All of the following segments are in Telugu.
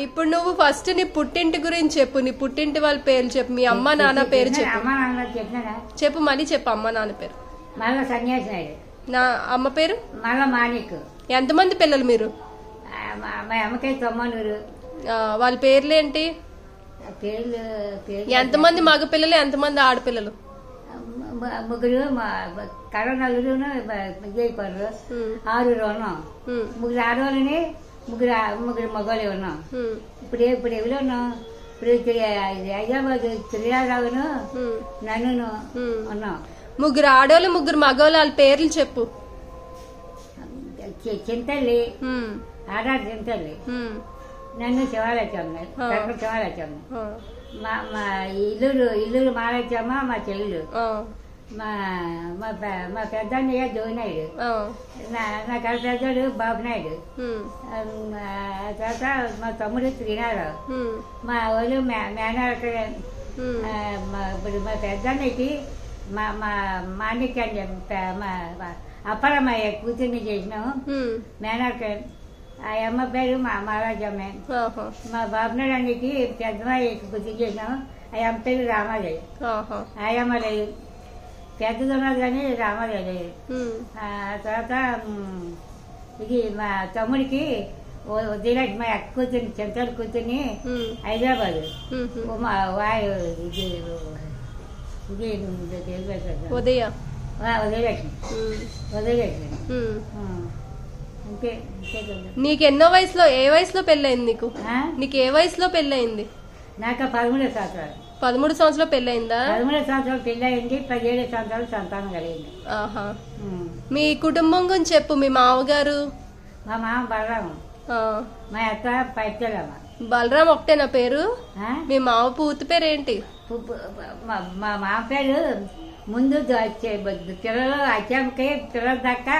ఇప్పుడు నువ్వు ఫస్ట్ నీ పుట్టింటి గురించి చెప్పు. నీ పుట్టింటి వాళ్ళ పేరు చెప్పు. మీ అమ్మ నాన్న పేరు చెప్పు. చెప్పు, మళ్ళీ చెప్పు. అమ్మ నాన్న పేరు. మళ్ళా సన్యాసి నాయుడు. నా అమ్మ పేరు మళ్ళా మాణిక్. ఎంతమంది పిల్లలు మీరు? మా అమ్మకాయ తొమ్మనూరు. వాళ్ళ పేర్లు ఏంటి? పేర్లు ఎంతమంది మగ పిల్లలు, ఎంతమంది ఆడపిల్లలు? ముగ్గురు కరోనాలు విజయపడ్రు. 6 ఉన్నాం. ముగ్గురు ఆడవాళ్ళని ముగ్గురు మగవాళ్ళు ఉన్నాం. ఇప్పుడు ఎవరు ఉన్నాం? ఇప్పుడు హైదరాబాద్ త్రిరారావును నన్ను ఉన్నాం. ముగ్గురు ఆడవాళ్ళు ముగ్గురు మగవాళ్ళు వాళ్ళ పేర్లు చెప్పు. చింతల్లి, ఆడాడు చింతల్లి, నన్ను శివాలయమ్మ, శివాలయమ్మ. మా ఇల్లు మాలచ్చమ్మ, మా చెల్లెలు. మా పెద్దన్నయ్య జోనాయుడు, నా పెద్దడు బాబు నాయుడు. తర్వాత మా తమ్ముడు శ్రీనారావు. మా వాళ్ళు మేనాడు. ఇప్పుడు మా పెద్దన్నకి మా మాణిక్యాన్ని అప్పలమ్మయ్య కూతుర్ని చేసినాము. మేనాడు. ఆ అమ్మ పేరు మా మహారాజమ్మ. మా బాబునాడు అన్నికి పెద్దమ్మాయి కూతురు చేసినాము. ఆ అమ్మ పేరు రామాదేవి. ఆ అమ్మ లేదు, పెద్దది ఉన్నది కానీ రామాదేవి లేదు. తర్వాత ఇది మా తమ్ముడికి వదిలేటి మా అక్క కూతుర్ని, చెంతలు కూతుర్ని హైదరాబాద్ వదిలేటి. నీకు ఎన్నో వయసులో, ఏ వయసులో పెళ్ళయింది నీకు? నీకు ఏ వయసులో పెళ్ళయింది? నాకు 13 సంవత్సరాలు. 13 సంవత్సరాలు పెళ్ళయిందా? 13 సంవత్సరాలు పెళ్ళయింది. 17 సంవత్సరాలు సంతానం కలిగింది. మీ కుటుంబం గురించి చెప్పు. మీ మామగారు? మా మామ బలరాము, మా అత్త పైతలమ్మ. బలరాం ఒకటేనా పేరు? మీ మామ పూర్తి పేరు ఏంటి? మా మామ పేరు ముందు పిల్లలు అచ్చామకి పిల్లల దాకా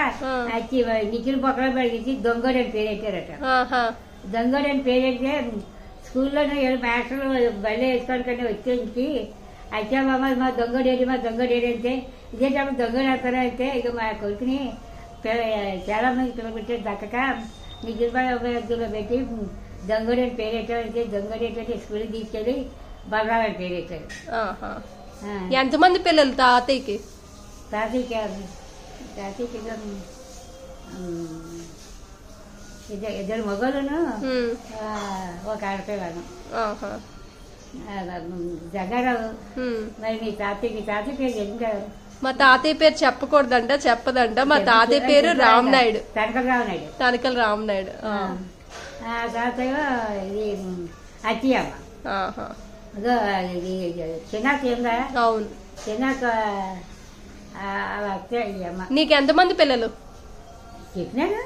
వచ్చి నిఖిల్ బొక్కలో పెరిగించి దొంగోడు అని పేరు పెట్టారట. దొంగోడు అని పేరు పెడితే స్కూల్లోనే మాస్టర్లు బయలు వేసుకోవడానికి వచ్చేసి అచ్చామమ్మ మా దొంగడేడి అంటే ఇదేటప్పుడు దొంగడు వేస్తారంటే ఇక మా కొడుకుని చాలా మంది పిల్లలు పెట్టారు దక్కక నిఖిల్ బాగా పెట్టి దొంగోడు అని పేరు పెట్టారంటే దొంగడు ఏంటంటే స్కూల్కి తీసుకెళ్ళి బలరావు అని పేరు పెట్టారు. ఎంతమంది పిల్లలు తాతయ్యకి? తాతయ్యకి ఇద్దరు మగవాళ్ళను, ఒక ఆడపిల్లను. జగ్గారావు. మరి మీ తాతయ్య పేరు చెప్తారు? మా తాతయ్య పేరు చెప్పకూడదంట, చెప్పదంట. మా తాతయ్య పేరు రామనాయుడు, తనకల రామనాయుడు. తాతయ్య ఇది అచ్చియమ్మ. అవును. చిన్న నీకెంతమంది పిల్లలు? చెప్పినాను.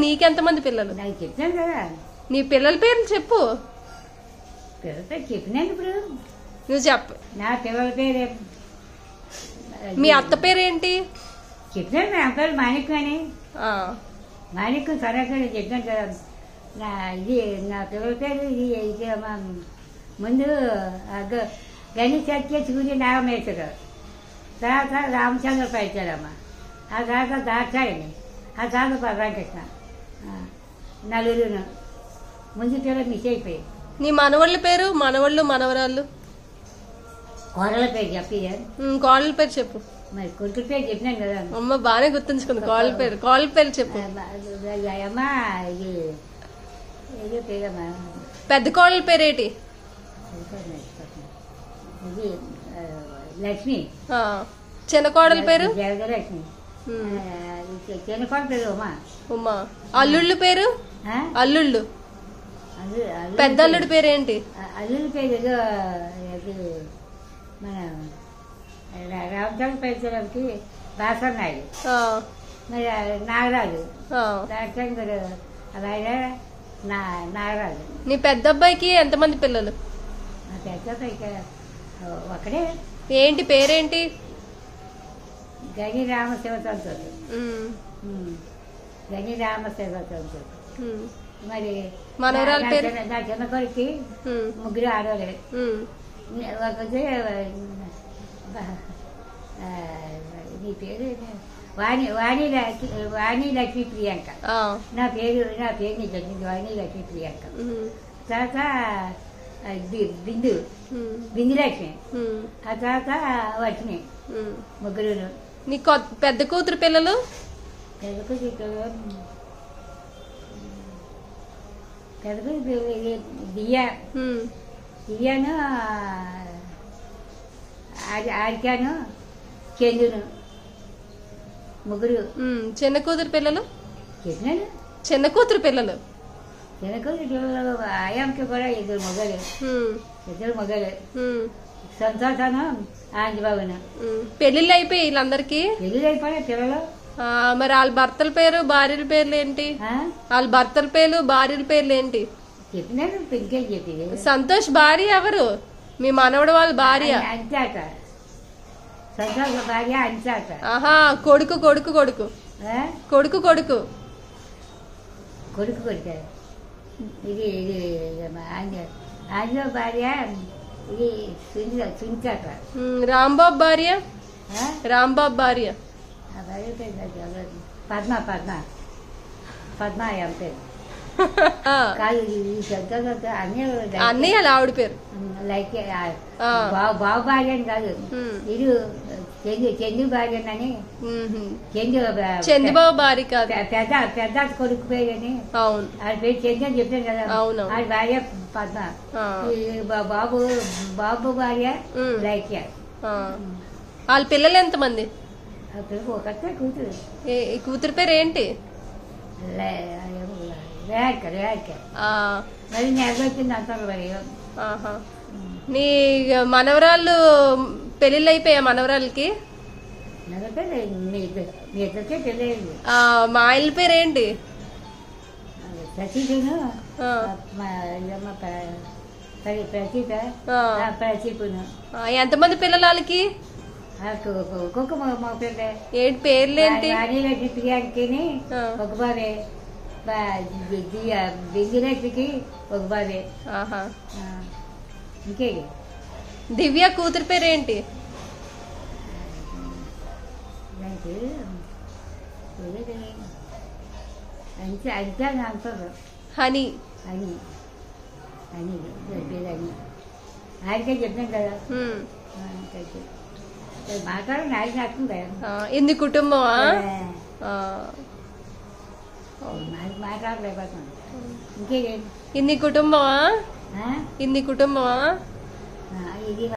నీకెంతమంది పిల్లలు? నాకు చెప్పినాను కదా. నీ పిల్లల పేర్లు చెప్పు. పిల్లల పేరు చెప్పినాను. ఇప్పుడు నువ్వు చెప్పు. నా పిల్లల పేరు. మీ అత్త పేరేంటి? చెప్పినాను. నా పేరు మాణిక్యం అని. మాణిక్యం సరే చెప్పినాను కదా. నా పిల్లల పేరు ఇది ముందు గణేష్ సత్య సూర్య నాగమేశ్వరరావు, తర్వాత రామచంద్ర పైచారమ్మ, ఆ తర్వాత దాక్షాయని, ఆ తర్వాత పరమకృష్ణ. నలుగురును ముందు పిల్లలు మిస్ అయిపోయి. నీ మనవాళ్ళ పేరు? మనవరాళ్ళు కోడల పేరు చెప్పి. కోడల పేరు చెప్పు. మరి కొడుకు పేరు చెప్పినాను కదా. అమ్మ బాగానే గుర్తుంచుకుంది. కోడల పేరు చెప్పు. అమ్మ ఇది ఏదో పేరమ్మా. పెద్ద కోడల పేరేటి? లక్ష్మి. చిన్న కోడల పేరు? జగదలక్ష్మి. చిన్న కోడల పేరు ఉమా. అల్లుళ్ళు పేరు? అల్లుళ్ళు. పెద్ద అల్లుడి పేరేంటి? అల్లుడి పేరు ఏదో మన రామచంద్ర పరిసరానికి భాస్కర్ నాయుడు, మరి నాగరాజు, రామచంద్ర అలాగే నాగరాజు. నీ పెద్ద అబ్బాయికి ఎంతమంది పిల్లలు? మా పెద్ద అబ్బాయికి ఒకడే. ఏంటి పేరేంటి? గని రామశివతంతుడు. గని రామశివతంతుడు. మరి మనవరాల పేరు? నా చిన్న కొడుకు ముగ్గురు ఆడవాళ్ళే. ఒకటి నీ పేరు వాణి లక్ష్మి ప్రియాంక. నా పేరు నీకు వాణి లక్ష్మి ప్రియాంక. తర్వాత బిందు బిందులక్ష్మి, ఆ తర్వాత వచ్చినాయి ముగ్గురు. నీ పెద్ద కూతురు పిల్లలు? పెద్ద కూతురు దియ్యాను, ఆరికాను, చందును, ముగ్గురు. చిన్న కూతురు పిల్లలు? చెప్పినాను. చిన్న కూతురు పిల్లలు? చిన్న కూతురు పిల్లలు ఆయాంకి కూడా ఇద్దరు మొగలు. సంతోషాను, ఆంజబాబును. పెళ్లిళ్ళు అయిపోయి వీళ్ళందరికి? పెళ్లి అయిపోయినా పిల్లలు. మరి వాళ్ళ భర్తల పేరు భార్యల పేర్లు ఏంటి? వాళ్ళ భర్తల పేర్లు భార్యల పేర్లు ఏంటి? చెప్పినాను. ఇంకేం చెప్పింది? సంతోష్ భార్య ఎవరు? మీ మనవడు వాళ్ళ భార్య? అంచాట. సంతోష్ భార్య అంచాట. ఆహా, కొడుకు కొడుకు కొడుకు కొడుకు కొడుకు కొడుకు కొడుకు ఇది ఇది ఆంజనేయ భార్య ఇది సుంచాట. రాంబాబు భార్య? రాంబాబు భార్య పద్మ పద్మ పద్మ ఏం పేరు కాదు. అన్నయ్య ఆవిడ పేరు లైక్ బాబు భార్య అని కాదు, ఇది చందు భార్య అని. చంద్రబాబు భార్య కాదు, పెద్ద కొడుకు పేరు అని. అవును, ఆడి పేరు చందు అని చెప్పాను కదా. అవును, ఆడి భార్య పద్మ. బాబు బాబు భార్య లైక్య. వాళ్ళ పిల్లలు ఎంతమంది? ఒకటే కూతురు. కూతురు పేరు ఏంటి? మరి నెల వచ్చింది అంటారు. మరి నీ మనవరాళ్ళు పెళ్లిళ్ళు అయిపోయా? మనవరాళ్ళకి ఇద్దరికే తెలియదు. మా ఆయన పేరు ఏంటి? ప్రతీతను ప్రతీపును. ఎంతమంది పిల్లలు వాళ్ళకి? ఒక్కొక్క మా పిల్ల ఏంటి పేర్లేంటి? ప్రియాంకి ఒక బాబే, బిందులకి ఒక బాబే. ఇంకే దివ్య కూతురు పేరు ఏంటి? అంతే అంతే అంటారు. హనీ అని అని అని ఆయనకే చెప్పినాం కదా. మాట్లాడు నాకు నచ్చింది కదా. ఇంది కుటుంబమా? మాట్లాడలేకపోతున్నాను. ఇంకేంటి ఇన్ని కుటుంబమా? ఇన్ని కుటుంబమా? ఇది